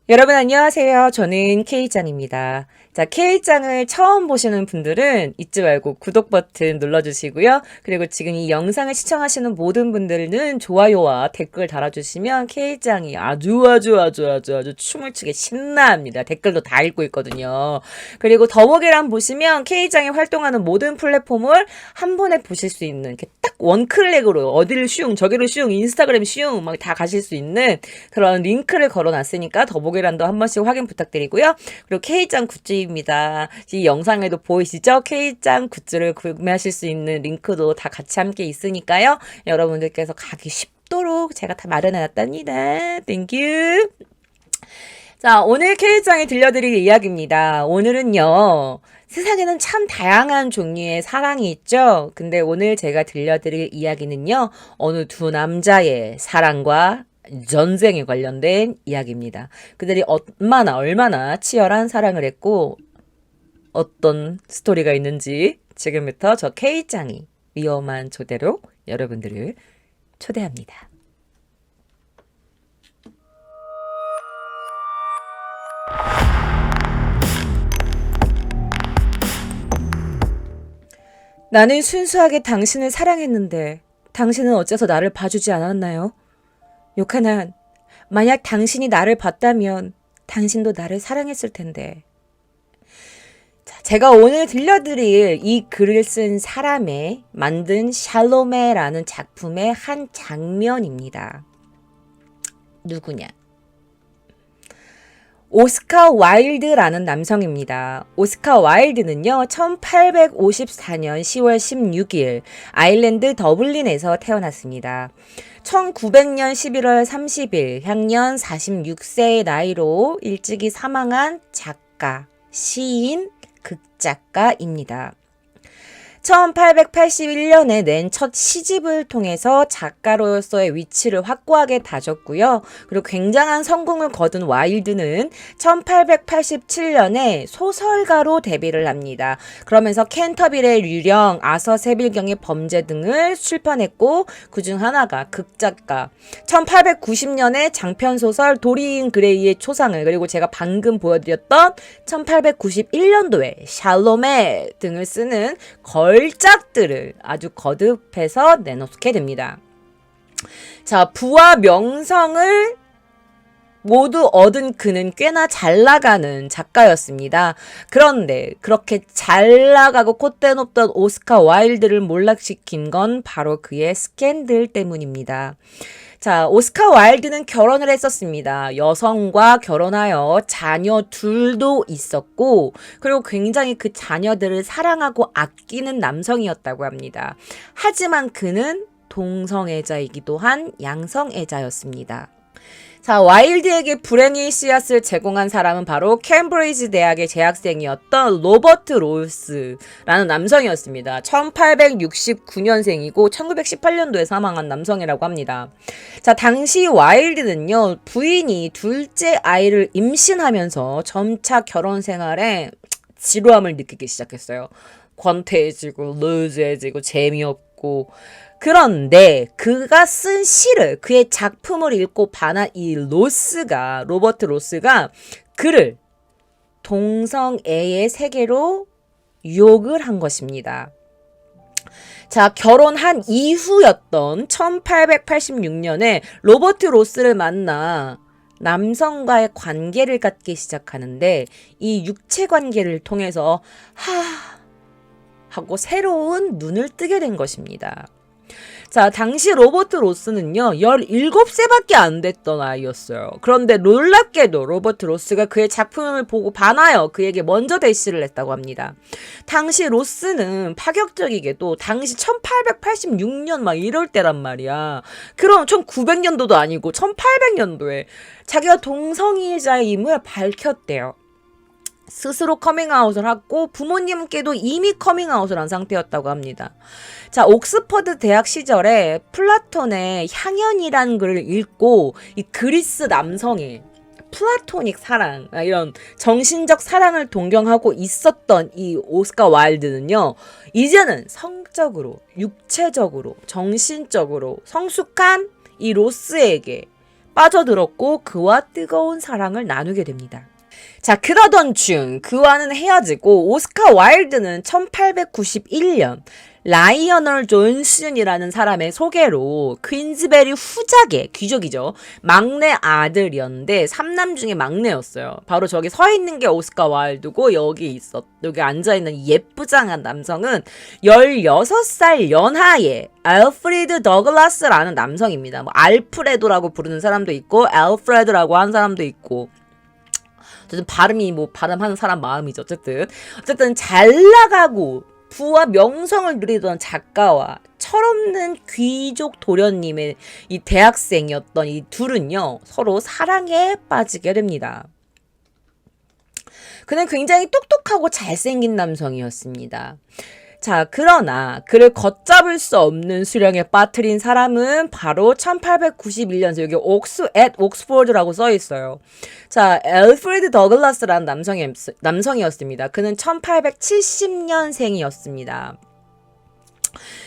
여러분 안녕하세요. 저는 K짱입니다. 자, K짱을 처음 보시는 분들은 잊지 말고 구독 버튼 눌러주시고요. 그리고 지금 이 영상을 시청하시는 모든 분들은 좋아요와 댓글 달아주시면 K짱이 아주 춤을 추게 신나합니다. 댓글도 다 읽고 있거든요. 그리고 더보기란 보시면 K짱이 활동하는 모든 플랫폼을 한 번에 보실 수 있는 이렇게 딱 원클릭으로 어디를 저기를 인스타그램 막 다 가실 수 있는 그런 링크를 걸어놨으니까 더보기란도 한 번씩 확인 부탁드리고요. 그리고 K짱 굿즈입니다. 이 영상에도 보이시죠? K짱 굿즈를 구매하실 수 있는 링크도 다 같이 함께 있으니까요. 여러분들께서 가기 쉽도록 제가 다 마련해놨답니다. 땡큐. 자, 오늘 K짱이 들려드릴 이야기입니다. 오늘은요, 세상에는 참 다양한 종류의 사랑이 있죠? 근데 오늘 제가 들려드릴 이야기는요, 어느 두 남자의 사랑과 전쟁에 관련된 이야기입니다. 그들이 얼마나 치열한 사랑을 했고, 어떤 스토리가 있는지 지금부터 저 K짱이 위험한 초대로 여러분들을 초대합니다. 나는 순수하게 당신을 사랑했는데 당신은 어째서 나를 봐주지 않았나요? 요카난, 만약 당신이 나를 봤다면 당신도 나를 사랑했을 텐데. 자, 제가 오늘 들려드릴 이 글을 쓴 사람의 만든 샬로메라는 작품의 한 장면입니다. 누구냐? 오스카 와일드라는 남성입니다. 오스카 와일드는요, 1854년 10월 16일 아일랜드 더블린에서 태어났습니다. 1900년 11월 30일 향년 46세의 나이로 일찍이 사망한 작가, 시인, 극작가입니다. 1881년에 낸 첫 시집을 통해서 작가로서의 위치를 확고하게 다졌고요. 그리고 굉장한 성공을 거둔 와일드는 1887년에 소설가로 데뷔를 합니다. 그러면서 캔터빌의 유령, 아서 세빌경의 범죄 등을 출판했고 그중 하나가 극작가. 1890년에 장편소설 도리인 그레이의 초상을, 그리고 제가 방금 보여드렸던 1891년도에 샬로메 등을 쓰는 걸작들을 아주 거듭해서 내놓게 됩니다. 자, 부와 명성을 모두 얻은 그는 꽤나 잘 나가는 작가였습니다. 그런데 그렇게 잘 나가고 콧대 높던 오스카 와일드를 몰락시킨 건 바로 그의 스캔들 때문입니다. 자, 오스카 와일드는 결혼을 했었습니다. 여성과 결혼하여 자녀 둘도 있었고, 그리고 굉장히 그 자녀들을 사랑하고 아끼는 남성이었다고 합니다. 하지만 그는 동성애자이기도 한 양성애자였습니다. 자, 와일드에게 불행의 씨앗을 제공한 사람은 바로 캠브리지 대학의 재학생이었던 로버트 로스라는 남성이었습니다. 1869년생이고 1918년도에 사망한 남성이라고 합니다. 자, 당시 와일드는요, 부인이 둘째 아이를 임신하면서 점차 결혼 생활에 지루함을 느끼기 시작했어요. 권태해지고 루즈해지고 재미없고. 그런데 그가 쓴 시를, 그의 작품을 읽고 반한 이 로버트 로스가 그를 동성애의 세계로 유혹을 한 것입니다. 자, 결혼한 이후였던 1886년에 로버트 로스를 만나 남성과의 관계를 갖기 시작하는데 이 육체 관계를 통해서 하고 새로운 눈을 뜨게 된 것입니다. 자, 당시 로버트 로스는요, 17세밖에 안 됐던 아이였어요. 그런데 놀랍게도 로버트 로스가 그의 작품을 보고 반하여 그에게 먼저 대시를 했다고 합니다. 당시 로스는 파격적이게도 당시 1886년 막 이럴 때란 말이야. 그럼 1900년도도 아니고 1800년도에 자기가 동성애자임을 밝혔대요. 스스로 커밍아웃을 하고 부모님께도 이미 커밍아웃을 한 상태였다고 합니다. 자, 옥스퍼드 대학 시절에 플라톤의 향연이라는 글을 읽고 이 그리스 남성의 플라토닉 사랑, 이런 정신적 사랑을 동경하고 있었던 이 오스카 와일드는요, 이제는 성적으로, 육체적으로, 정신적으로 성숙한 이 로스에게 빠져들었고 그와 뜨거운 사랑을 나누게 됩니다. 자, 그러던 중 그와는 헤어지고 오스카 와일드는 1891년 라이어널 존슨이라는 사람의 소개로 퀸즈베리 후작의 귀족이죠. 막내 아들이었는데 3남 중에 막내였어요. 바로 저기 서 있는 게 오스카 와일드고 여기 앉아있는 예쁘장한 남성은 16살 연하의 알프레드 더글라스라는 남성입니다. 뭐 알프레도라고 부르는 사람도 있고 알프레드라고 하는 사람도 있고 어쨌든 발음이 발음하는 사람 마음이죠. 어쨌든 잘 나가고 부와 명성을 누리던 작가와 철없는 귀족 도련님의 이 대학생이었던 이 둘은요, 서로 사랑에 빠지게 됩니다. 그는 굉장히 똑똑하고 잘생긴 남성이었습니다. 자, 그러나 그를 걷잡을 수 없는 수령에 빠뜨린 사람은 바로 1891년생, 여기 옥스포드라고 써 있어요. 자, 알프레드 더글라스라는 남성이었습니다. 그는 1870년생이었습니다.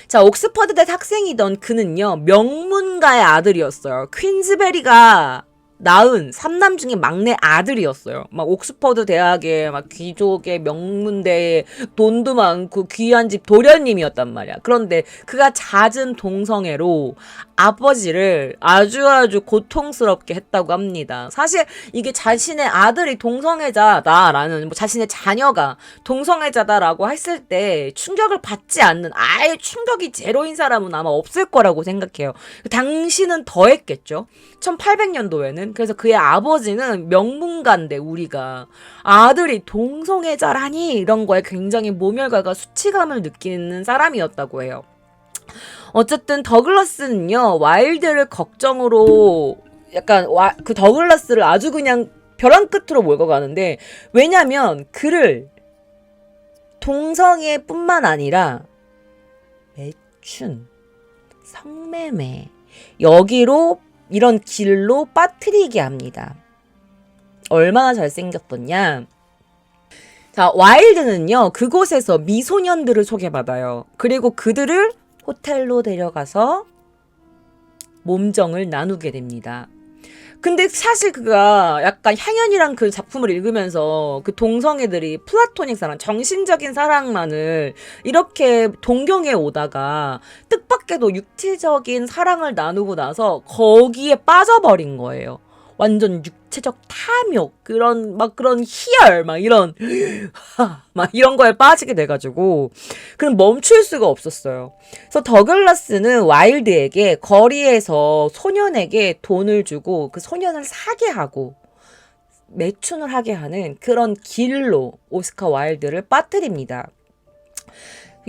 자, 옥스퍼드대 학생이던 그는요, 명문가의 아들이었어요. 퀸즈베리가 낳은 3남 중에 막내 아들이었어요. 막 옥스퍼드 대학의 막 귀족의 명문대에 돈도 많고 귀한 집 도련님이었단 말이야. 그런데 그가 잦은 동성애로 아버지를 아주 고통스럽게 했다고 합니다. 사실 이게 자신의 아들이 동성애자다라는, 자신의 자녀가 동성애자다라고 했을 때 충격을 받지 않는, 아예 충격이 제로인 사람은 아마 없을 거라고 생각해요. 당시는 더했겠죠. 1800년도에는. 그래서 그의 아버지는 명문가인데 우리가 아들이 동성애자라니 이런 거에 굉장히 모멸감과 수치감을 느끼는 사람이었다고 해요. 어쨌든 더글라스는요, 와일드를 걱정으로 약간 그 더글라스를 아주 그냥 벼랑 끝으로 몰고 가는데, 왜냐면 그를 동성애뿐만 아니라 매춘, 성매매, 여기로 이런 길로 빠뜨리게 합니다. 얼마나 잘생겼었냐. 자, 와일드는요, 그곳에서 미소년들을 소개받아요. 그리고 그들을 호텔로 데려가서 몸정을 나누게 됩니다. 근데 사실 그가 약간 향연이란 그 작품을 읽으면서 그 동성애들이 플라토닉 사랑, 정신적인 사랑만을 이렇게 동경해 오다가 뜻밖에도 육체적인 사랑을 나누고 나서 거기에 빠져버린 거예요. 완전 육체적 탐욕, 그런 희열, 이런 거에 빠지게 돼가지고, 그럼 멈출 수가 없었어요. 그래서 더글라스는 와일드에게 거리에서 소년에게 돈을 주고 그 소년을 사게 하고, 매춘을 하게 하는 그런 길로 오스카 와일드를 빠뜨립니다.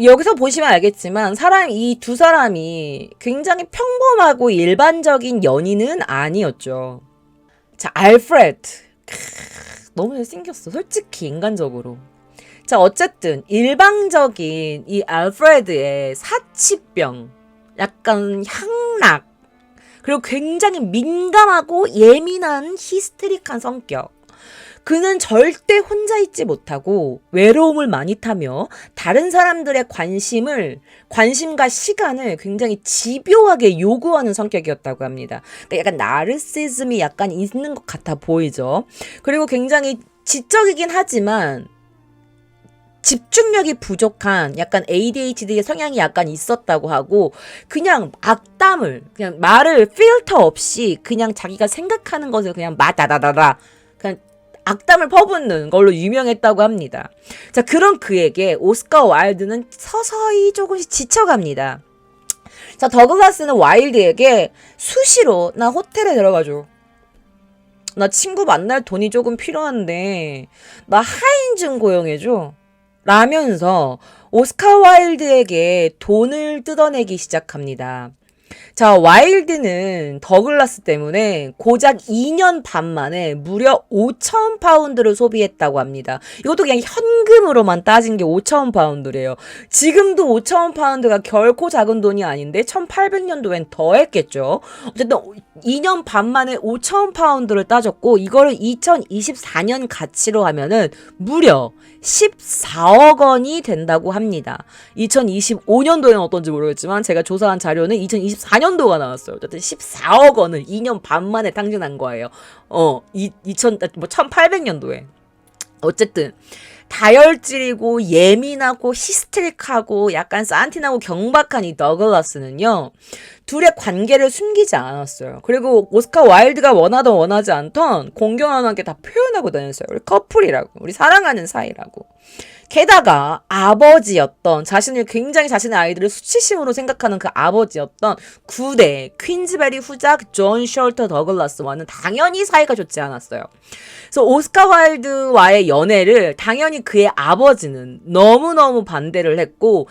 여기서 보시면 알겠지만 이 두 사람이 굉장히 평범하고 일반적인 연인은 아니었죠. 자, 알프레드. 너무 잘생겼어. 솔직히 인간적으로. 자, 어쨌든 일방적인 이 알프레드의 사치병, 약간 향락, 그리고 굉장히 민감하고 예민한 히스테릭한 성격. 그는 절대 혼자 있지 못하고 외로움을 많이 타며 다른 사람들의 관심과 시간을 굉장히 집요하게 요구하는 성격이었다고 합니다. 그러니까 약간 나르시즘이 약간 있는 것 같아 보이죠. 그리고 굉장히 지적이긴 하지만 집중력이 부족한 약간 ADHD의 성향이 약간 있었다고 하고, 그냥 그냥 말을 필터 없이 그냥 자기가 생각하는 것을 그냥 마다다다다 그냥 악담을 퍼붓는 걸로 유명했다고 합니다. 자, 그런 그에게 오스카 와일드는 서서히 조금씩 지쳐갑니다. 자, 더글라스는 와일드에게 수시로 나 호텔에 데려가줘. 나 친구 만날 돈이 조금 필요한데 나 하인 좀 고용해줘. 라면서 오스카 와일드에게 돈을 뜯어내기 시작합니다. 자, 와일드는 더글라스 때문에 고작 2년 반 만에 무려 5,000 파운드를 소비했다고 합니다. 이것도 그냥 현금으로만 따진 게 5,000 파운드래요. 지금도 5,000 파운드가 결코 작은 돈이 아닌데 1800년도엔 더 했겠죠. 어쨌든 2년 반 만에 5,000 파운드를 따졌고, 이거를 2024년 가치로 하면은 무려 14억 원이 된다고 합니다. 2025년도에는 어떤지 모르겠지만 제가 조사한 자료는 2024 14년도가 나왔어요. 어쨌든 14억 원을 2년 반 만에 탕진한 거예요. 1800년도에. 어쨌든 다혈질이고 예민하고 히스테릭하고 약간 산티나고 경박한 이 더글라스는요. 둘의 관계를 숨기지 않았어요. 그리고 오스카 와일드가 원하던 원하지 않던 공공연하게 다 표현하고 다녔어요. 우리 커플이라고. 우리 사랑하는 사이라고. 게다가 아버지였던 자신을 굉장히 자신의 아이들을 수치심으로 생각하는 그 아버지였던 9대 퀸즈베리 후작 존 셜터 더글라스와는 당연히 사이가 좋지 않았어요. 그래서 오스카 와일드와의 연애를 당연히 그의 아버지는 너무너무 반대를 했고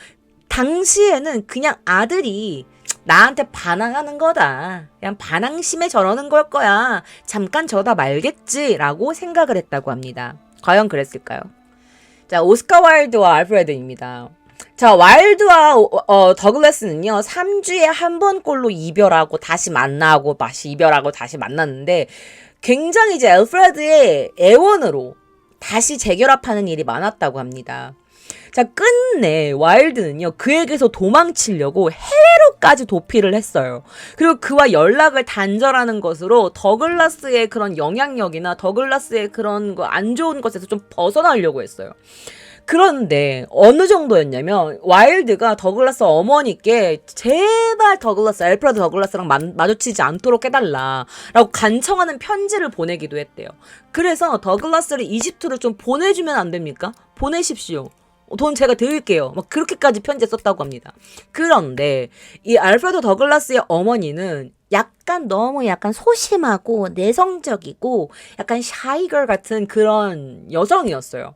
당시에는 그냥 아들이 나한테 반항하는 거다. 그냥 반항심에 저러는 걸 거야. 잠깐 저러다 말겠지라고 생각을 했다고 합니다. 과연 그랬을까요? 자, 오스카 와일드와 알프레드입니다. 자, 와일드와 더글라스는요, 3주에 한 번꼴로 이별하고 다시 만나고 다시 이별하고 다시 만났는데 굉장히 이제 알프레드의 애원으로 다시 재결합하는 일이 많았다고 합니다. 자, 끝내 와일드는요, 그에게서 도망치려고 해외로까지 도피를 했어요. 그리고 그와 연락을 단절하는 것으로 더글라스의 그런 영향력이나 더글라스의 그런 거 안 좋은 것에서 좀 벗어나려고 했어요. 그런데 어느 정도였냐면 와일드가 더글라스 어머니께 제발 더글라스, 알프레드 더글라스랑 마주치지 않도록 해달라라고 간청하는 편지를 보내기도 했대요. 그래서 더글라스를 이집트로 좀 보내주면 안 됩니까? 보내십시오. 돈 제가 드릴게요. 막 그렇게까지 편지에 썼다고 합니다. 그런데 이 알프레드 더글라스의 어머니는 너무 소심하고 내성적이고 약간 샤이걸 같은 그런 여성이었어요.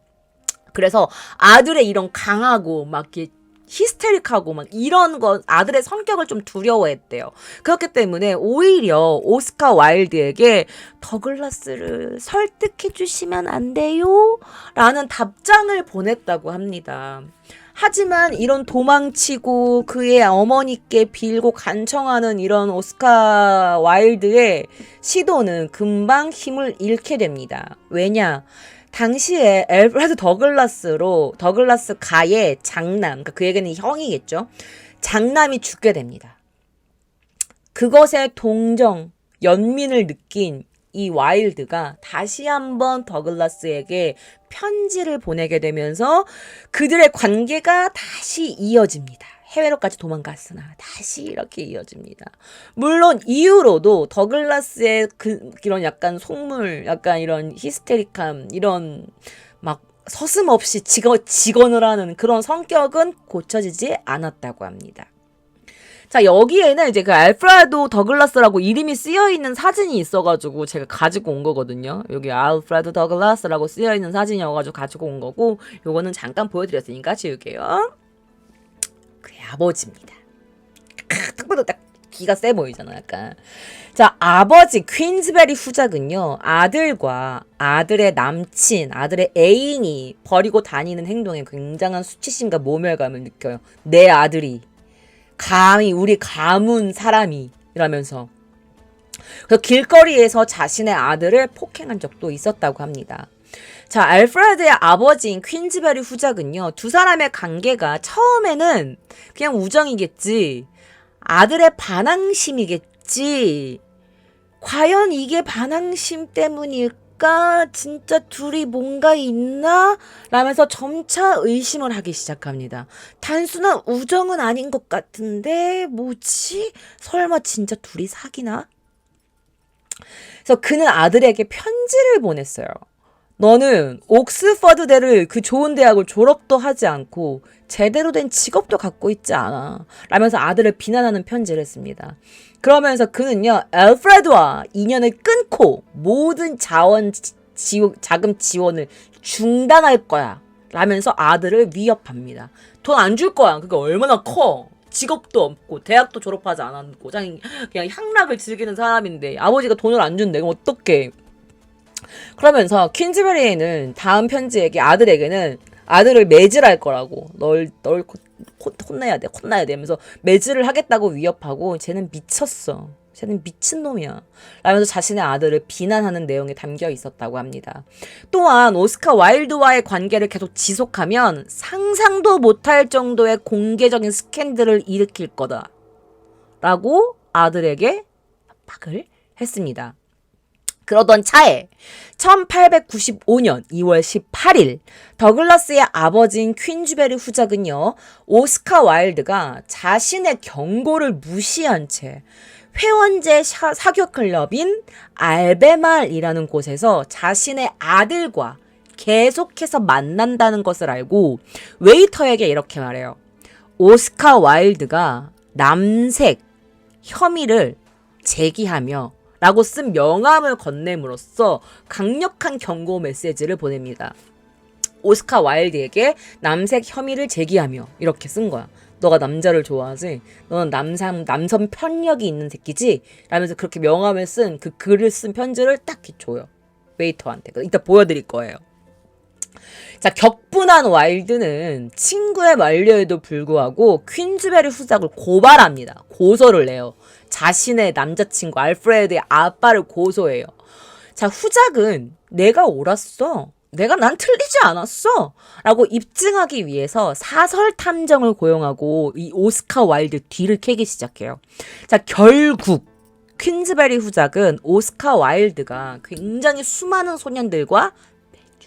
그래서 아들의 이런 강하고 막 이렇게 히스테릭하고 막 이런 거 아들의 성격을 좀 두려워했대요. 그렇기 때문에 오히려 오스카 와일드에게 더글라스를 설득해 주시면 안 돼요? 라는 답장을 보냈다고 합니다. 하지만 이런 도망치고 그의 어머니께 빌고 간청하는 이런 오스카 와일드의 시도는 금방 힘을 잃게 됩니다. 왜냐? 당시에 알프레드 더글라스 가의 장남, 그러니까 그에게는 형이겠죠. 장남이 죽게 됩니다. 그것에 연민을 느낀 이 와일드가 다시 한번 더글라스에게 편지를 보내게 되면서 그들의 관계가 다시 이어집니다. 해외로까지 도망갔으나 다시 이렇게 이어집니다. 물론 이후로도 더글라스의 이런 약간 속물, 약간 이런 히스테릭함, 이런 막 서슴없이 직언을 하는 그런 성격은 고쳐지지 않았다고 합니다. 자, 여기에는 이제 그 알프레도 더글라스라고 이름이 쓰여있는 사진이 있어가지고 제가 가지고 온 거거든요. 여기 알프레도 더글라스라고 쓰여있는 사진이어가지고 가지고 온 거고, 요거는 잠깐 보여드렸으니까 지울게요. 그의 아버지입니다. 딱 봐도 딱 기가 세 보이잖아, 약간. 자, 아버지 퀸즈베리 후작은요, 아들과 아들의 남친, 아들의 애인이 버리고 다니는 행동에 굉장한 수치심과 모멸감을 느껴요. 내 아들이 감히 우리 가문 사람이 이라면서. 그래서 길거리에서 자신의 아들을 폭행한 적도 있었다고 합니다. 자, 알프레드의 아버지인 퀸즈베리 후작은요, 두 사람의 관계가 처음에는 그냥 우정이겠지, 아들의 반항심이겠지, 과연 이게 반항심 때문일까? 진짜 둘이 뭔가 있나? 라면서 점차 의심을 하기 시작합니다. 단순한 우정은 아닌 것 같은데 뭐지? 설마 진짜 둘이 사귀나? 그래서 그는 아들에게 편지를 보냈어요. 너는 옥스퍼드대를 그 좋은 대학을 졸업도 하지 않고 제대로 된 직업도 갖고 있지 않아. 라면서 아들을 비난하는 편지를 했습니다. 그러면서 그는요, 알프레드와 인연을 끊고 모든 자금 지원을 중단할 거야. 라면서 아들을 위협합니다. 돈 안 줄 거야. 그게 얼마나 커. 직업도 없고 대학도 졸업하지 않았고 그냥 향락을 즐기는 사람인데 아버지가 돈을 안 준대. 그럼 어떡해. 그러면서 퀸즈베리는 다음 편지에게 아들에게는 아들을 매질할 거라고, 널 혼나야 돼 하면서 매질을 하겠다고 위협하고, 쟤는 미쳤어, 쟤는 미친놈이야 라면서 자신의 아들을 비난하는 내용이 담겨 있었다고 합니다. 또한 오스카 와일드와의 관계를 계속 지속하면 상상도 못할 정도의 공개적인 스캔들을 일으킬 거다 라고 아들에게 협박을 했습니다. 그러던 차에 1895년 2월 18일 더글라스의 아버지인 퀸즈베리 후작은요, 오스카 와일드가 자신의 경고를 무시한 채 회원제 사교 클럽인 알베말이라는 곳에서 자신의 아들과 계속해서 만난다는 것을 알고 웨이터에게 이렇게 말해요. 오스카 와일드가 남색 혐의를 제기하며 라고 쓴 명함을 건네므로써 강력한 경고 메시지를 보냅니다. 오스카 와일드에게 남색 혐의를 제기하며 이렇게 쓴 거야. 너가 남자를 좋아하지? 너는 남성 편력이 있는 새끼지? 라면서 그렇게 명함을 쓴 그 글을 쓴 편지를 딱 줘요. 웨이터한테. 이따 보여드릴 거예요. 자, 격분한 와일드는 친구의 만류에도 불구하고 퀸즈베리 후작을 고발합니다. 고소를 내요. 자신의 남자친구 알프레드의 아빠를 고소해요. 자, 후작은 내가 옳았어. 난 틀리지 않았어. 라고 입증하기 위해서 사설 탐정을 고용하고 이 오스카 와일드 뒤를 캐기 시작해요. 자, 결국 퀸즈베리 후작은 오스카 와일드가 굉장히 수많은 소년들과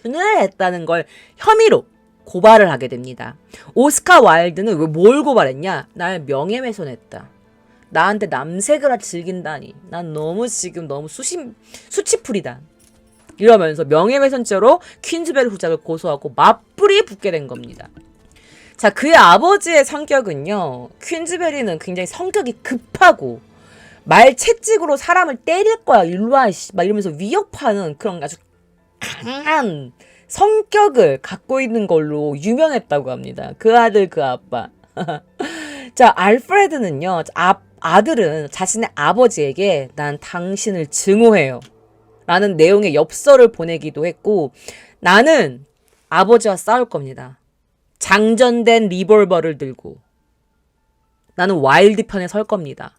매춘을 했다는 걸 혐의로 고발을 하게 됩니다. 오스카 와일드는 왜 뭘 고발했냐? 날 명예훼손했다. 나한테 남색을 즐긴다니. 난 지금 너무 수치풀이다. 이러면서 명예훼손죄로 퀸즈베리 후작을 고소하고 맞불이 붙게 된 겁니다. 자, 그의 아버지의 성격은요. 퀸즈베리는 굉장히 성격이 급하고 말채찍으로 사람을 때릴 거야. 일로와 막 이러면서 위협하는 그런 아주 강한 성격을 갖고 있는 걸로 유명했다고 합니다. 그 아들 그 아빠. 자, 알프레드는요. 아들은 자신의 아버지에게 난 당신을 증오해요. 라는 내용의 엽서를 보내기도 했고 나는 아버지와 싸울 겁니다. 장전된 리볼버를 들고 나는 와일드 편에 설 겁니다.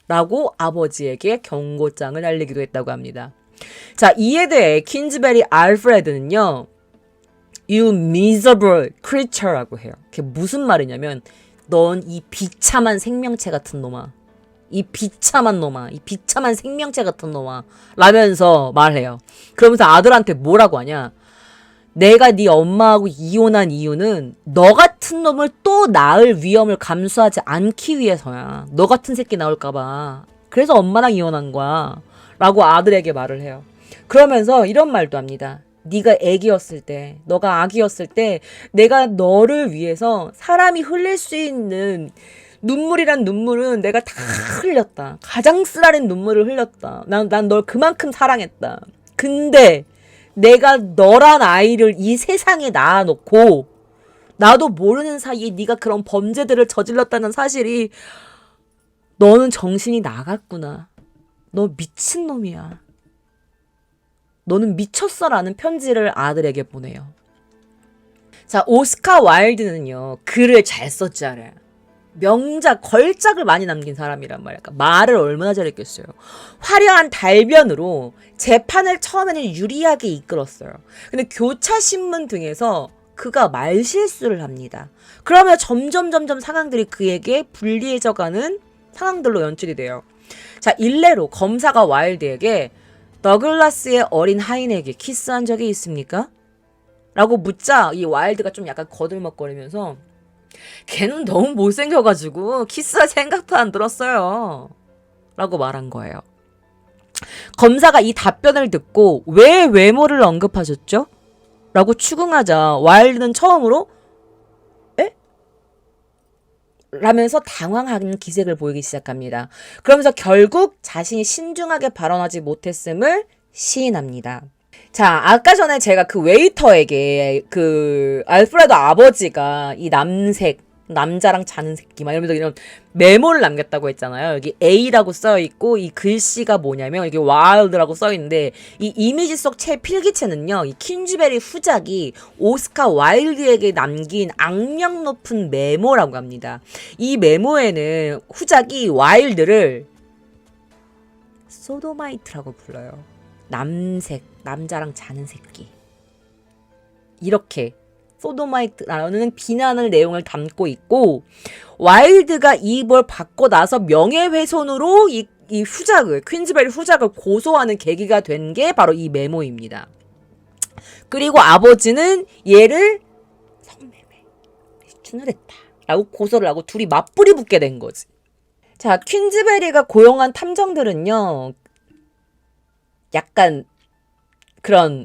라고 아버지에게 경고장을 날리기도 했다고 합니다. 자, 이에 대해 퀸즈베리 알프레드는요. You miserable creature라고 해요. 그게 무슨 말이냐면 넌 이 비참한 생명체 같은 놈아. 이 비참한 놈아. 이 비참한 생명체 같은 놈아. 라면서 말해요. 그러면서 아들한테 뭐라고 하냐. 내가 네 엄마하고 이혼한 이유는 너 같은 놈을 또 낳을 위험을 감수하지 않기 위해서야. 너 같은 새끼 나올까봐. 그래서 엄마랑 이혼한 거야. 라고 아들에게 말을 해요. 그러면서 이런 말도 합니다. 네가 애기였을 때, 너가 아기였을 때 내가 너를 위해서 사람이 흘릴 수 있는 눈물이란 눈물은 내가 다 흘렸다. 가장 쓰라린 눈물을 흘렸다. 난 널 그만큼 사랑했다. 근데 내가 너란 아이를 이 세상에 낳아놓고 나도 모르는 사이에 네가 그런 범죄들을 저질렀다는 사실이 너는 정신이 나갔구나. 너 미친놈이야. 너는 미쳤어라는 편지를 아들에게 보내요. 자, 오스카 와일드는요. 글을 잘 썼지 않아요. 명작, 걸작을 많이 남긴 사람이란 말이야. 말을 얼마나 잘했겠어요. 화려한 달변으로 재판을 처음에는 유리하게 이끌었어요. 근데 교차신문 등에서 그가 말실수를 합니다. 그러면 점점 상황들이 그에게 불리해져가는 상황들로 연출이 돼요. 자, 일례로 검사가 와일드에게 더글라스의 어린 하인에게 키스한 적이 있습니까? 라고 묻자 이 와일드가 좀 약간 거들먹거리면서 걔는 너무 못생겨가지고 키스할 생각도 안 들었어요. 라고 말한 거예요. 검사가 이 답변을 듣고 왜 외모를 언급하셨죠? 라고 추궁하자 와일드는 처음으로 에? 라면서 당황한 기색을 보이기 시작합니다. 그러면서 결국 자신이 신중하게 발언하지 못했음을 시인합니다. 자, 아까 전에 제가 그 웨이터에게 그 알프레드 아버지가 이 남자랑 자는 새끼 막 이러면서 이런 메모를 남겼다고 했잖아요. 여기 A라고 써있고 이 글씨가 뭐냐면 이게 와일드라고 써있는데 이 이미지 속 필기체는요. 이 퀸즈베리 후작이 오스카 와일드에게 남긴 악명 높은 메모라고 합니다. 이 메모에는 후작이 와일드를 소도마이트라고 불러요. 남자랑 자는 새끼. 이렇게 소도마이트라는 비난을 내용을 담고 있고, 와일드가 이 벌 받고 나서 명예훼손으로 이 후작을, 퀸즈베리 후작을 고소하는 계기가 된 게 바로 이 메모입니다. 그리고 아버지는 얘를 성매매, 매춘을 했다 라고 고소를 하고 둘이 맞불이 붙게 된 거지. 자, 퀸즈베리가 고용한 탐정들은요, 약간 그런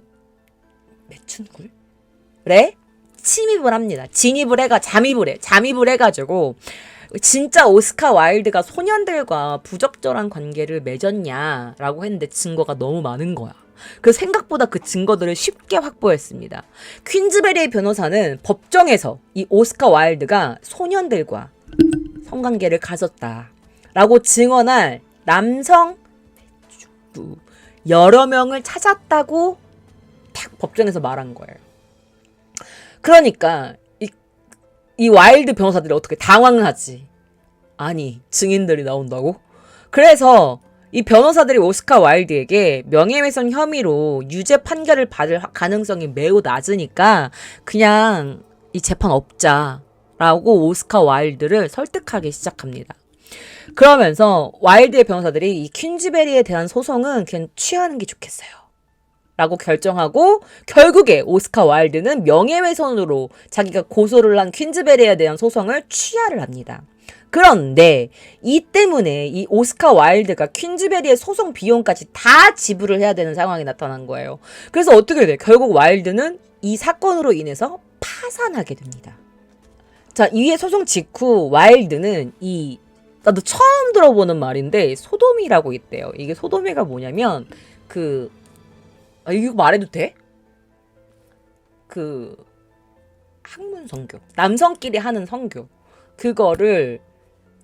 매춘굴에 침입을 합니다. 잠입을 해가지고 진짜 오스카 와일드가 소년들과 부적절한 관계를 맺었냐라고 했는데 증거가 너무 많은 거야. 그 생각보다 그 증거들을 쉽게 확보했습니다. 퀸즈베리의 변호사는 법정에서 이 오스카 와일드가 소년들과 성관계를 가졌다라고 증언할 남성 여러 명을 찾았다고 딱 법정에서 말한 거예요. 그러니까 이 와일드 변호사들이 어떻게 당황을 하지. 아니, 증인들이 나온다고? 그래서 이 변호사들이 오스카 와일드에게 명예훼손 혐의로 유죄 판결을 받을 가능성이 매우 낮으니까 그냥 이 재판 없자라고 오스카 와일드를 설득하기 시작합니다. 그러면서 와일드의 변호사들이 이 퀸즈베리에 대한 소송은 그냥 취하는 게 좋겠어요 라고 결정하고, 결국에 오스카 와일드는 명예훼손으로 자기가 고소를 한 퀸즈베리에 대한 소송을 취하를 합니다. 그런데 이 때문에 이 오스카 와일드가 퀸즈베리의 소송 비용까지 다 지불을 해야 되는 상황이 나타난 거예요. 그래서 어떻게 돼요? 결국 와일드는 이 사건으로 인해서 파산하게 됩니다. 자, 이에 소송 직후 와일드는 나도 처음 들어보는 말인데 소도미라고 있대요. 이게 소도미가 뭐냐면 이거 말해도 돼? 학문 성교. 남성끼리 하는 성교. 그거를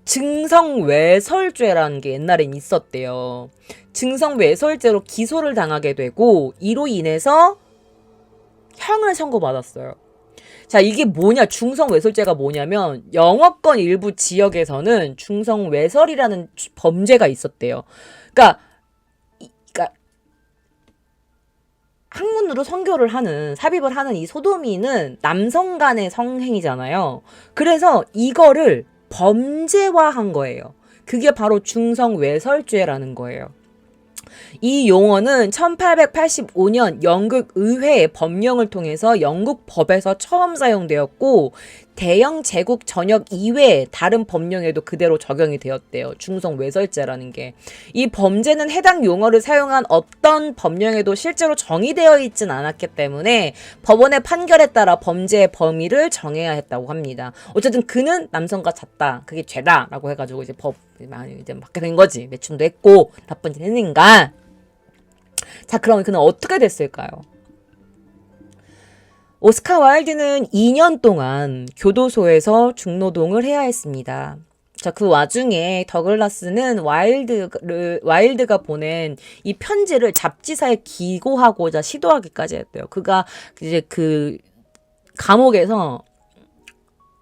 증성외설죄라는 게 옛날엔 있었대요. 증성외설죄로 기소를 당하게 되고 이로 인해서 형을 선고받았어요. 자, 이게 뭐냐? 중성외설죄가 뭐냐면 영어권 일부 지역에서는 중성외설이라는 범죄가 있었대요. 그러니까 학문으로 삽입을 하는 이 소도미는 남성 간의 성행위잖아요. 그래서 이거를 범죄화한 거예요. 그게 바로 중성외설죄라는 거예요. 이 용어는 1885년 영국 의회의 법령을 통해서 영국 법에서 처음 사용되었고, 대영 제국 전역 이외의 다른 법령에도 그대로 적용이 되었대요. 중성외설죄라는 게. 이 범죄는 해당 용어를 사용한 어떤 법령에도 실제로 정의되어 있진 않았기 때문에 법원의 판결에 따라 범죄의 범위를 정해야 했다고 합니다. 어쨌든 그는 남성과 잤다. 그게 죄다. 라고 해가지고 이제 이제 받게 된 거지. 매춘도 했고, 나쁜 짓 했는가. 자, 그럼 그는 어떻게 됐을까요? 오스카 와일드는 2년 동안 교도소에서 중노동을 해야 했습니다. 자, 그 와중에 더글라스는 와일드가 보낸 이 편지를 잡지사에 기고하고자 시도하기까지 했대요. 그가 이제 그 감옥에서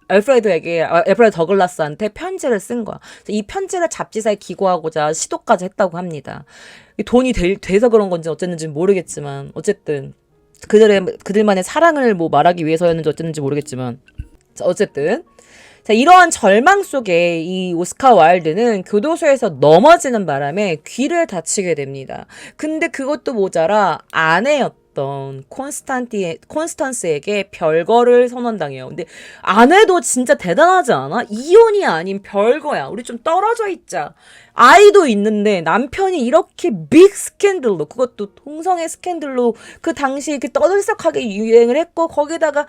알프레드 더글라스한테 편지를 쓴 거야. 이 편지를 잡지사에 기고하고자 시도까지 했다고 합니다. 돈이 돼서 그런 건지 어쨌는지 모르겠지만, 어쨌든 그들만의 사랑을 말하기 위해서였는지 어쨌는지 모르겠지만, 자, 어쨌든 자, 이러한 절망 속에 이 오스카 와일드는 교도소에서 넘어지는 바람에 귀를 다치게 됩니다. 근데 그것도 모자라 아내였던 콘스탄스에게 별거를 선언당해요. 근데 아내도 진짜 대단하지 않아? 이혼이 아닌 별거야. 우리 좀 떨어져 있자. 아이도 있는데 남편이 이렇게 빅 스캔들로, 그것도 동성애 스캔들로 그 당시에 이렇게 떠들썩하게 유행을 했고, 거기다가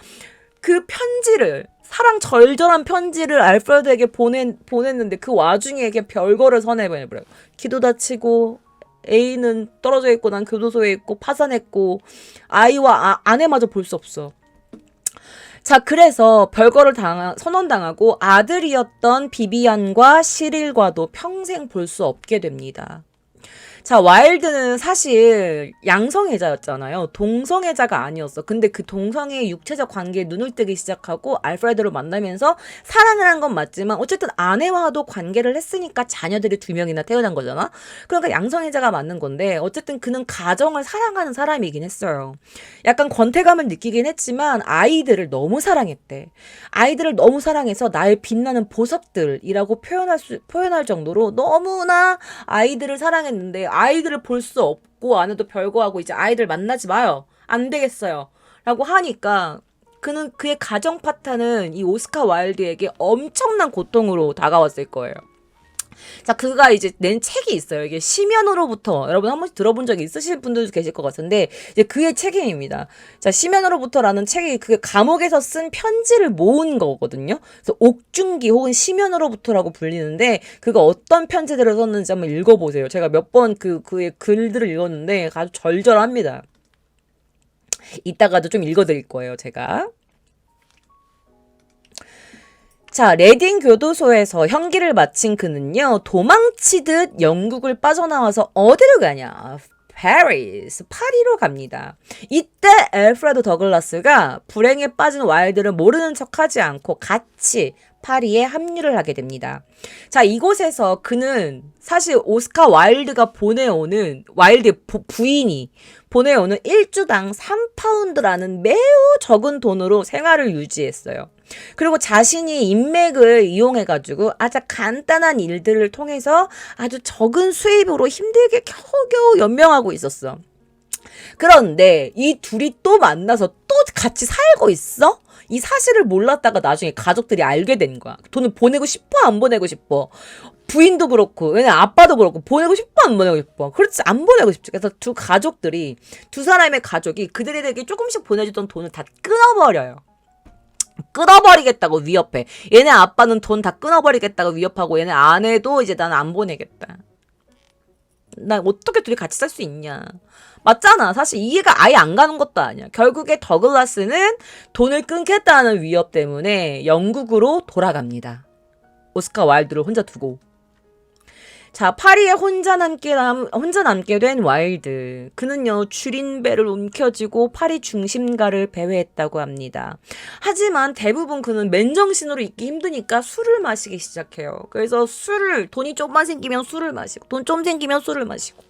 그 편지를, 사랑 절절한 편지를 알프레드에게 보냈는데 그 와중에 이게 별거를 선해버려요. 귀도 다치고, 애인은 떨어져 있고, 난 교도소에 있고, 파산했고, 아이와 아내마저 볼 수 없어. 자, 그래서 별거를 선언당하고 아들이었던 비비안과 시릴과도 평생 볼 수 없게 됩니다. 자, 와일드는 사실 양성애자였잖아요. 동성애자가 아니었어. 근데 그 동성애의 육체적 관계에 눈을 뜨기 시작하고 알프레드를 만나면서 사랑을 한 건 맞지만 어쨌든 아내와도 관계를 했으니까 자녀들이 2명이나 태어난 거잖아. 그러니까 양성애자가 맞는 건데 어쨌든 그는 가정을 사랑하는 사람이긴 했어요. 약간 권태감을 느끼긴 했지만 아이들을 너무 사랑했대. 아이들을 너무 사랑해서 나의 빛나는 보석들이라고 표현할 정도로 너무나 아이들을 사랑했는데 아이들을 볼 수 없고 아내도 별거하고 이제 아이들 만나지 마요. 안 되겠어요. 라고 하니까 그는 그의 가정 파탄은 이 오스카 와일드에게 엄청난 고통으로 다가왔을 거예요. 자, 그가 이제 낸 책이 있어요. 이게 시면으로부터, 여러분 한 번씩 들어본 적이 있으실 분들도 계실 것 같은데, 이제 그의 책임입니다. 자, 시면으로부터라는 책이 그 감옥에서 쓴 편지를 모은 거거든요. 그래서 옥중기 혹은 시면으로부터라고 불리는데, 그가 어떤 편지들을 썼는지 한번 읽어보세요. 제가 몇 번 그의 글들을 읽었는데, 아주 절절합니다. 이따가도 좀 읽어드릴 거예요, 제가. 자, 레딩 교도소에서 형기를 마친 그는요, 도망치듯 영국을 빠져나와서 어디로 가냐? 파리로 갑니다. 이때 알프레드 더글라스가 불행에 빠진 와일드를 모르는 척하지 않고 같이 파리에 합류를 하게 됩니다. 자, 이곳에서 그는 사실 오스카 와일드가 보내오는 와일드의 부인이 보내오는 1주당 3파운드라는 매우 적은 돈으로 생활을 유지했어요. 그리고 자신이 인맥을 이용해가지고 아주 간단한 일들을 통해서 아주 적은 수입으로 힘들게 겨우겨우 연명하고 있었어. 그런데 이 둘이 또 만나서 또 같이 살고 있어? 이 사실을 몰랐다가 나중에 가족들이 알게 된 거야. 돈을 보내고 싶어? 안 보내고 싶어? 부인도 그렇고, 왜냐면 아빠도 그렇고, 보내고 싶어? 안 보내고 싶어? 그렇지, 안 보내고 싶지. 그래서 두 사람의 가족이 그들에게 조금씩 보내주던 돈을 다 끊어버려요. 끊어버리겠다고 위협해. 얘네 아빠는 돈 다 끊어버리겠다고 위협하고 얘네 아내도 이제 나는 안 보내겠다. 나 어떻게 둘이 같이 살 수 있냐. 맞잖아. 사실 이해가 아예 안 가는 것도 아니야. 결국에 더글라스는 돈을 끊겠다는 위협 때문에 영국으로 돌아갑니다. 오스카 와일드를 혼자 두고. 자, 파리에 혼자 남게 된 와일드. 그는요, 줄인 배를 움켜쥐고 파리 중심가를 배회했다고 합니다. 하지만 대부분 그는 맨정신으로 있기 힘드니까 술을 마시기 시작해요. 그래서 돈이 좀만 생기면 술을 마시고, 돈 좀 생기면 술을 마시고.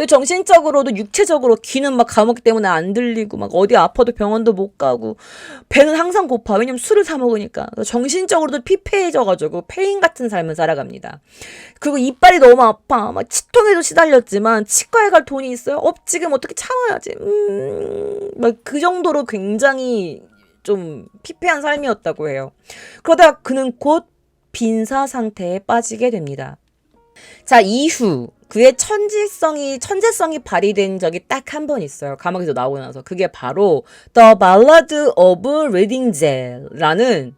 정신적으로도 육체적으로 귀는 막 감옥 때문에 안 들리고 막 어디 아파도 병원도 못 가고 배는 항상 고파. 왜냐면 술을 사 먹으니까. 정신적으로도 피폐해져가지고 페인 같은 삶을 살아갑니다. 그리고 이빨이 너무 아파. 막 치통에도 시달렸지만 치과에 갈 돈이 있어요? 지금 어떻게 참아야지. 막 그 정도로 굉장히 좀 피폐한 삶이었다고 해요. 그러다가 그는 곧 빈사 상태에 빠지게 됩니다. 자, 이후 그의 천재성이 발휘된 적이 딱 한 번 있어요. 감옥에서 나오고 나서. 그게 바로 The Ballad of Reading Jail라는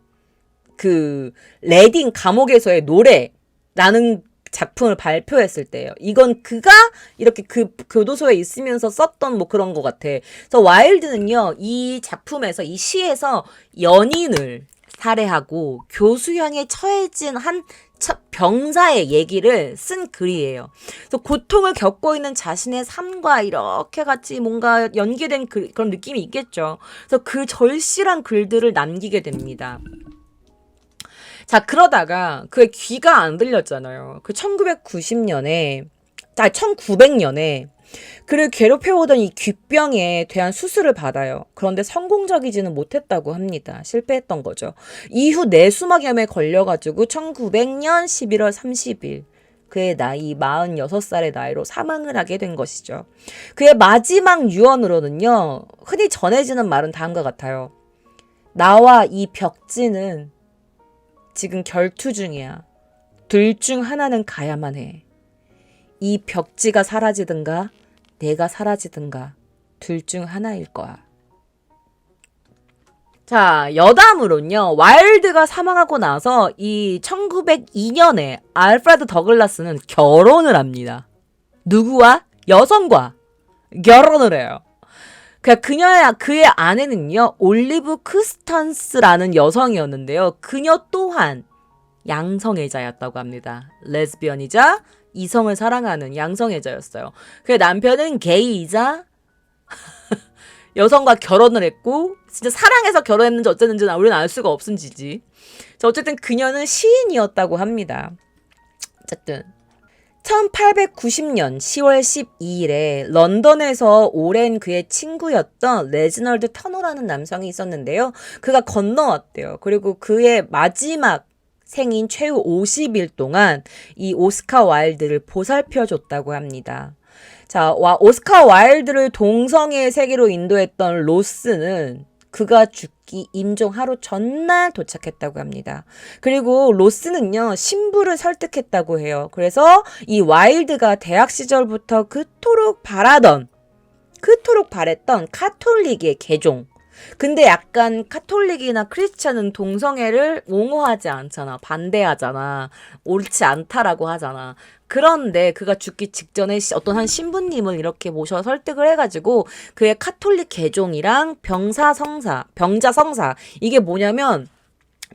그 레딩 감옥에서의 노래라는 작품을 발표했을 때예요. 이건 그가 이렇게 그 교도소에 있으면서 썼던 뭐 그런 것 같아. 그래서 와일드는요, 이 작품에서, 이 시에서 연인을 살해하고 교수형에 처해진 한 병사의 얘기를 쓴 글이에요. 그래서 고통을 겪고 있는 자신의 삶과 이렇게 같이 뭔가 연계된 그런 느낌이 있겠죠. 그래서 그 절실한 글들을 남기게 됩니다. 자, 그러다가 그의 귀가 안 들렸잖아요. 그 1900년에 그를 괴롭혀오던 이 귓병에 대한 수술을 받아요. 그런데 성공적이지는 못했다고 합니다. 실패했던 거죠. 이후 뇌수막염에 걸려가지고 1900년 11월 30일 그의 나이 46살의 나이로 사망을 하게 된 것이죠. 그의 마지막 유언으로는요, 흔히 전해지는 말은 다음과 같아요. 나와 이 벽지는 지금 결투 중이야. 둘 중 하나는 가야만 해. 이 벽지가 사라지든가 내가 사라지든가 둘 중 하나일 거야. 자, 여담으로는요, 와일드가 사망하고 나서 이 1902년에 알프레드 더글라스는 결혼을 합니다. 누구와? 여성과 결혼을 해요. 그의 아내는요, 올리브 크스턴스라는 여성이었는데요. 그녀 또한 양성애자였다고 합니다. 레즈비언이자 이성을 사랑하는 양성애자였어요. 그 남편은 게이이자 여성과 결혼을 했고 진짜 사랑해서 결혼했는지 어쨌는지는 우리는 알 수가 없음지지. 자, 어쨌든 그녀는 시인이었다고 합니다. 어쨌든 1890년 10월 12일에 런던에서 오랜 그의 친구였던 레지널드 터너라는 남성이 있었는데요. 그가 건너왔대요. 그리고 그의 마지막 생인 최후 50일 동안 이 오스카 와일드를 보살펴줬다고 합니다. 자, 오스카 와일드를 동성애의 세계로 인도했던 로스는 그가 죽기 임종 하루 전날 도착했다고 합니다. 그리고 로스는요, 신부를 설득했다고 해요. 그래서 이 와일드가 대학 시절부터 그토록 바랬던 카톨릭의 개종. 근데 약간 카톨릭이나 크리스찬은 동성애를 옹호하지 않잖아. 반대하잖아. 옳지 않다라고 하잖아. 그런데 그가 죽기 직전에 어떤 한 신부님을 이렇게 모셔 설득을 해가지고 그의 카톨릭 개종이랑 병자성사 이게 뭐냐면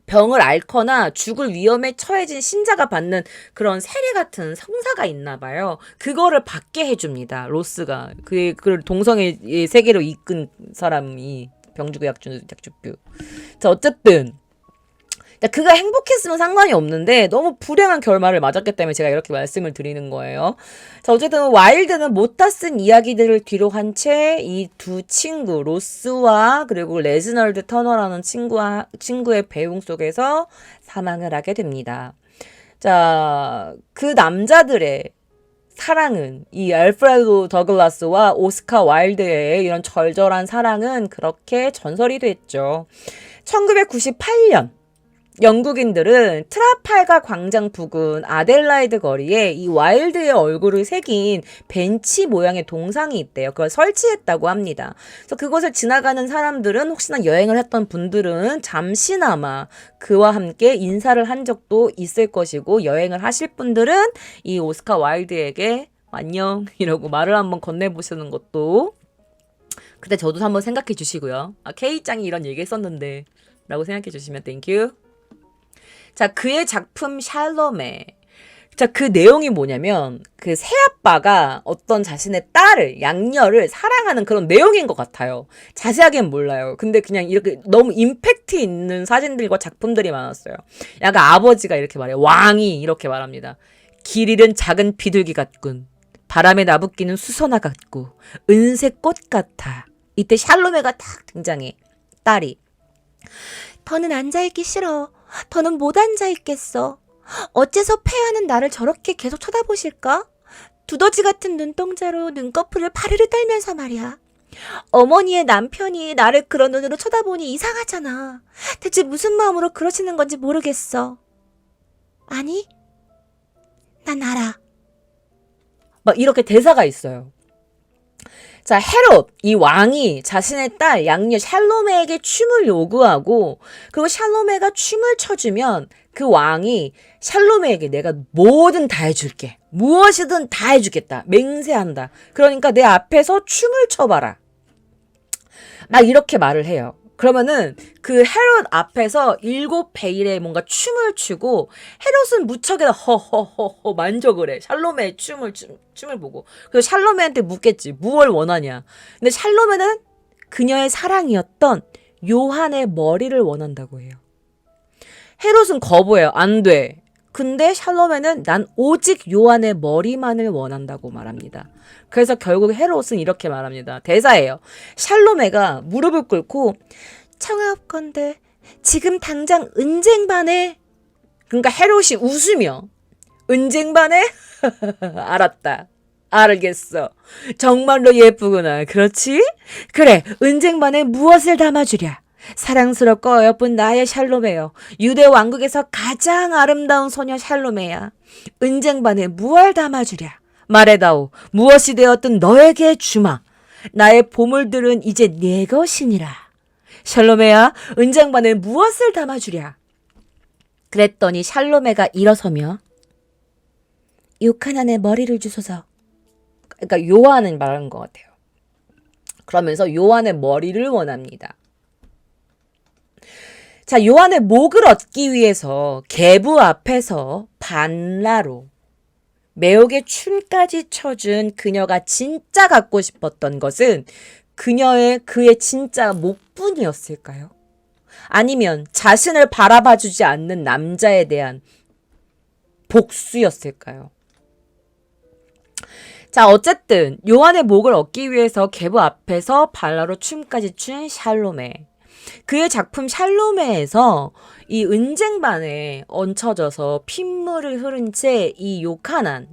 병을 앓거나 죽을 위험에 처해진 신자가 받는 그런 세례 같은 성사가 있나 봐요. 그거를 받게 해줍니다. 로스가 그 동성애 세계로 이끈 사람이 병주고 약주뷰. 자, 어쨌든 그가 행복했으면 상관이 없는데 너무 불행한 결말을 맞았기 때문에 제가 이렇게 말씀을 드리는 거예요. 자, 어쨌든 와일드는 못다 쓴 이야기들을 뒤로 한 채 이 두 친구 로스와 그리고 레지널드 터너라는 친구의 배웅 속에서 사망을 하게 됩니다. 자, 그 남자들의 사랑은 이 알프레도 더글라스와 오스카 와일드의 이런 절절한 사랑은 그렇게 전설이 됐죠. 1998년 영국인들은 트라팔가 광장 부근 아델라이드 거리에 이 와일드의 얼굴을 새긴 벤치 모양의 동상이 있대요. 그걸 설치했다고 합니다. 그래서 그곳을 지나가는 사람들은 혹시나 여행을 했던 분들은 잠시나마 그와 함께 인사를 한 적도 있을 것이고 여행을 하실 분들은 이 오스카 와일드에게 안녕 이러고 말을 한번 건네보시는 것도 그때 저도 한번 생각해 주시고요. K짱이 이런 얘기 했었는데 라고 생각해 주시면 땡큐. 자, 그의 작품 샬롬에. 자, 그 내용이 뭐냐면 그 새아빠가 어떤 자신의 딸을 양녀를 사랑하는 그런 내용인 것 같아요. 자세하게는 몰라요. 근데 그냥 이렇게 너무 임팩트 있는 사진들과 작품들이 많았어요. 약간 아버지가 이렇게 말해요. 왕이 이렇게 말합니다. 길 잃은 작은 비둘기 같군. 바람에 나부끼는 수선화 같고 은색 꽃 같아. 이때 샬로메가 딱 등장해. 딸이. 더는 앉아있기 싫어. 더는 못 앉아있겠어. 어째서 폐하는 나를 저렇게 계속 쳐다보실까? 두더지 같은 눈동자로 눈꺼풀을 파르르 떨면서 말이야. 어머니의 남편이 나를 그런 눈으로 쳐다보니 이상하잖아. 대체 무슨 마음으로 그러시는 건지 모르겠어. 아니, 난 알아. 막 이렇게 대사가 있어요. 자, 헤롯, 이 왕이 자신의 딸 양녀 샬로메에게 춤을 요구하고 그리고 샬로메가 춤을 춰주면 그 왕이 샬로메에게 내가 뭐든 다 해줄게. 무엇이든 다 해주겠다. 맹세한다. 그러니까 내 앞에서 춤을 춰봐라. 막 이렇게 말을 해요. 그러면은 그 헤롯 앞에서 7베일에 뭔가 춤을 추고 헤롯은 무척이나 허허허허 만족을 해. 샬로메의 춤을 보고. 그래서 샬로메한테 묻겠지. 무얼 원하냐. 근데 샬로메는 그녀의 사랑이었던 요한의 머리를 원한다고 해요. 헤롯은 거부해요. 안 돼. 근데 샬로메는 난 오직 요한의 머리만을 원한다고 말합니다. 그래서 결국 헤롯은 이렇게 말합니다. 대사예요. 샬로메가 무릎을 꿇고 청하옵건대 지금 당장 은쟁반에 그러니까 헤롯이 웃으며 은쟁반에 알았다. 알겠어. 정말로 예쁘구나. 그렇지? 그래. 은쟁반에 무엇을 담아주랴. 사랑스럽고 어여쁜 나의 샬로메여. 유대 왕국에서 가장 아름다운 소녀 샬로메야. 은쟁반에 무얼 담아주랴. 말해다오. 무엇이 되었든 너에게 주마. 나의 보물들은 이제 네 것이니라. 샬로메야, 은쟁반에 무엇을 담아주랴. 그랬더니 샬로메가 일어서며 요하난의 머리를 주소서. 그러니까 요한은 말하는 것 같아요. 그러면서 요한의 머리를 원합니다. 자, 요한의 목을 얻기 위해서 계부 앞에서 반라로 매혹의 춤까지 춰준 그녀가 진짜 갖고 싶었던 것은 그의 진짜 목뿐이었을까요? 아니면 자신을 바라봐주지 않는 남자에 대한 복수였을까요? 자, 어쨌든 요한의 목을 얻기 위해서 계부 앞에서 발라로 춤까지 춘 샬로메. 그의 작품 샬로메에서 이 은쟁반에 얹혀져서 핏물을 흐른 채 이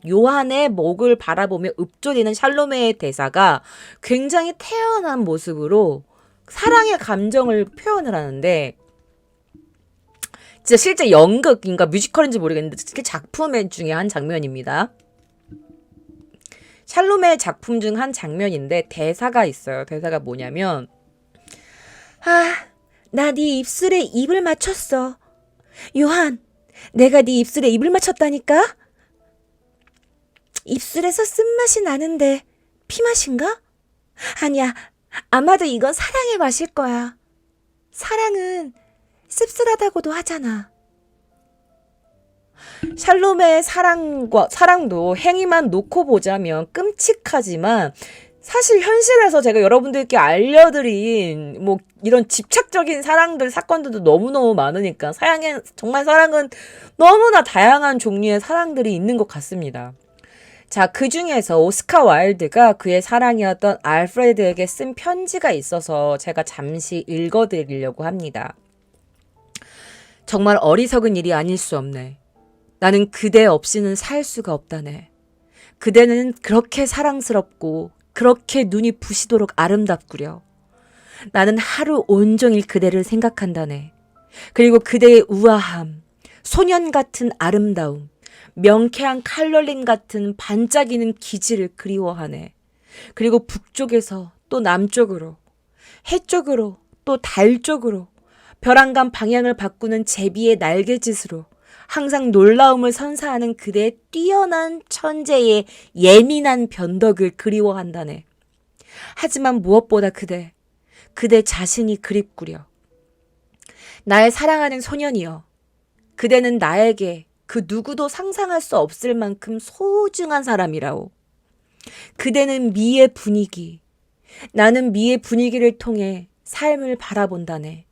요한의 목을 바라보며 읊조리는 샬로메의 대사가 굉장히 태연한 모습으로 사랑의 감정을 표현을 하는데, 진짜 실제 연극인가 뮤지컬인지 모르겠는데 특히 작품 중에 한 장면입니다. 샬롬의 작품 중 한 장면인데 대사가 있어요. 대사가 뭐냐면, 나 네 입술에 입을 맞췄어. 요한, 내가 네 입술에 입을 맞췄다니까? 입술에서 쓴맛이 나는데 피맛인가? 아니야, 아마도 이건 사랑의 맛일 거야. 사랑은 씁쓸하다고도 하잖아. 샬롬의 사랑도 행위만 놓고 보자면 끔찍하지만, 사실 현실에서 제가 여러분들께 알려드린 뭐 이런 집착적인 사건들도 너무너무 많으니까 정말 사랑은 너무나 다양한 종류의 사랑들이 있는 것 같습니다. 자, 그 중에서 오스카 와일드가 그의 사랑이었던 알프레드에게 쓴 편지가 있어서 제가 잠시 읽어드리려고 합니다. 정말 어리석은 일이 아닐 수 없네. 나는 그대 없이는 살 수가 없다네. 그대는 그렇게 사랑스럽고 그렇게 눈이 부시도록 아름답구려. 나는 하루 온종일 그대를 생각한다네. 그리고 그대의 우아함, 소년 같은 아름다움, 명쾌한 칼롤린 같은 반짝이는 기질을 그리워하네. 그리고 북쪽에서 또 남쪽으로, 해 쪽으로 또 달 쪽으로, 벼랑간 방향을 바꾸는 제비의 날개짓으로 항상 놀라움을 선사하는 그대의 뛰어난 천재의 예민한 변덕을 그리워한다네. 하지만 무엇보다 그대 자신이 그립구려. 나의 사랑하는 소년이여, 그대는 나에게 그 누구도 상상할 수 없을 만큼 소중한 사람이라오. 그대는 미의 분위기, 나는 미의 분위기를 통해 삶을 바라본다네.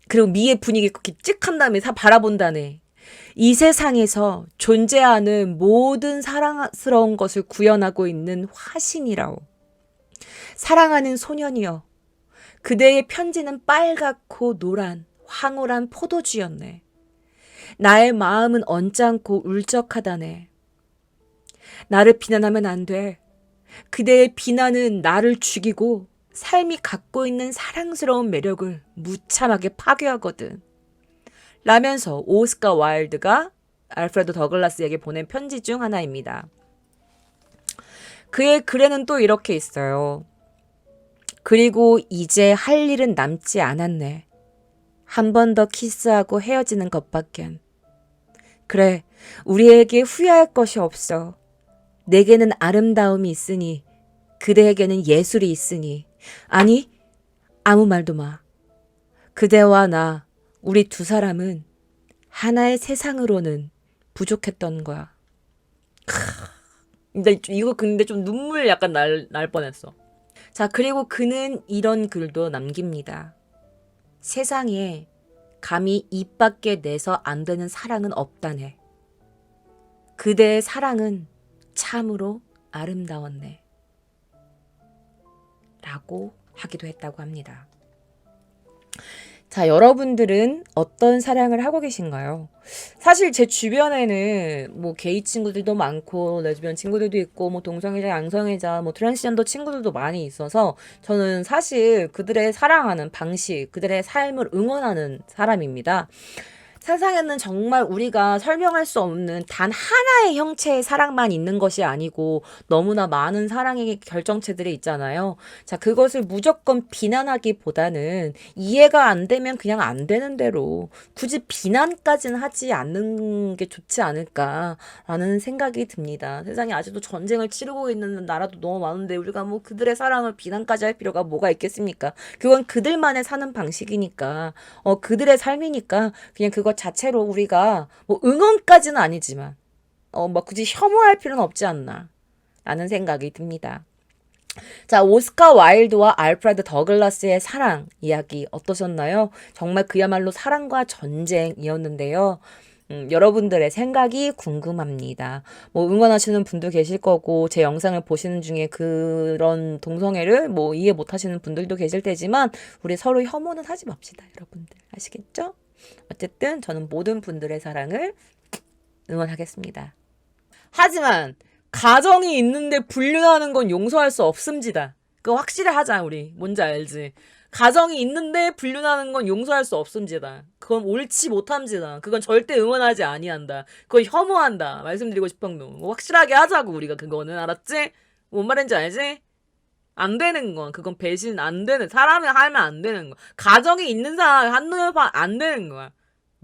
그리고 미의 분위기 이렇게 찍한 다음에 바라본다네. 이 세상에서 존재하는 모든 사랑스러운 것을 구현하고 있는 화신이라오. 사랑하는 소년이여, 그대의 편지는 빨갛고 노란 황홀한 포도주였네. 나의 마음은 언짢고 울적하다네. 나를 비난하면 안 돼. 그대의 비난은 나를 죽이고 삶이 갖고 있는 사랑스러운 매력을 무참하게 파괴하거든. 라면서 오스카 와일드가 알프레드 더글라스에게 보낸 편지 중 하나입니다. 그의 글에는 또 이렇게 있어요. 그리고 이제 할 일은 남지 않았네. 한 번 더 키스하고 헤어지는 것밖엔. 그래, 우리에게 후회할 것이 없어. 내게는 아름다움이 있으니, 그대에게는 예술이 있으니. 아니, 아무 말도 마. 그대와 나, 우리 두 사람은 하나의 세상으로는 부족했던 거야. 근데 이거 좀 눈물 약간 날 뻔했어. 자, 그리고 그는 이런 글도 남깁니다. 세상에 감히 입 밖에 내서 안 되는 사랑은 없다네. 그대의 사랑은 참으로 아름다웠네. 라고 하기도 했다고 합니다. 자, 여러분들은 어떤 사랑을 하고 계신가요? 사실 제 주변에는 뭐 게이 친구들도 많고 레즈비언 친구들도 있고 뭐 동성애자, 양성애자, 뭐 트랜스젠더 친구들도 많이 있어서 저는 사실 그들의 사랑하는 방식, 그들의 삶을 응원하는 사람입니다. 세상에는 정말 우리가 설명할 수 없는 단 하나의 형체의 사랑만 있는 것이 아니고 너무나 많은 사랑의 결정체들이 있잖아요. 자, 그것을 무조건 비난하기보다는 이해가 안 되면 그냥 안 되는 대로 굳이 비난까지는 하지 않는 게 좋지 않을까라는 생각이 듭니다. 세상에 아직도 전쟁을 치르고 있는 나라도 너무 많은데 우리가 뭐 그들의 사랑을 비난까지 할 필요가 뭐가 있겠습니까? 그건 그들만의 사는 방식이니까, 그들의 삶이니까 그냥 그것 자체로 우리가 뭐 응원까지는 아니지만 뭐 굳이 혐오할 필요는 없지 않나 라는 생각이 듭니다. 자, 오스카 와일드와 알프레드 더글라스의 사랑 이야기 어떠셨나요? 정말 그야말로 사랑과 전쟁이었는데요. 여러분들의 생각이 궁금합니다. 뭐 응원하시는 분도 계실 거고 제 영상을 보시는 중에 그런 동성애를 뭐 이해 못 하시는 분들도 계실 테지만 우리 서로 혐오는 하지 맙시다, 여러분들. 아시겠죠? 어쨌든 저는 모든 분들의 사랑을 응원하겠습니다. 하지만 가정이 있는데 불륜하는 건 용서할 수 없습니다. 그거 확실히 하자, 우리. 뭔지 알지? 가정이 있는데 불륜하는 건 용서할 수 없습니다. 그건 옳지 못함니다. 그건 절대 응원하지 아니한다. 그건 혐오한다. 말씀드리고 싶은 거. 확실하게 하자고, 우리가 그거는. 알았지? 뭔 말인지 알지? 안 되는 건 그건 배신 안 되는 사람이 하면 안 되는 거. 가정이 있는 사람이 한눈에 봐 안 되는 거야.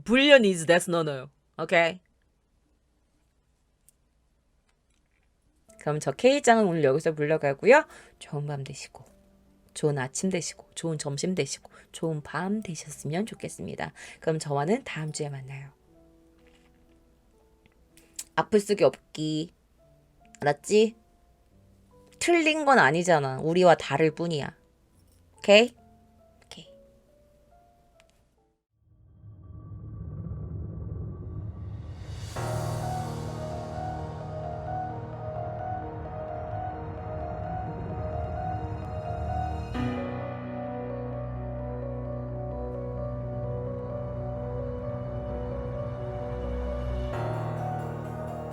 불륜 is that's no no. 오케이. 그럼 저 K장은 오늘 여기서 물러가고요. 좋은 밤 되시고 좋은 아침 되시고 좋은 점심 되시고 좋은 밤 되셨으면 좋겠습니다. 그럼 저와는 다음 주에 만나요. 아플 수기 없기. 알았지? 틀린 건 아니잖아. 우리와 다를 뿐이야. 오케이?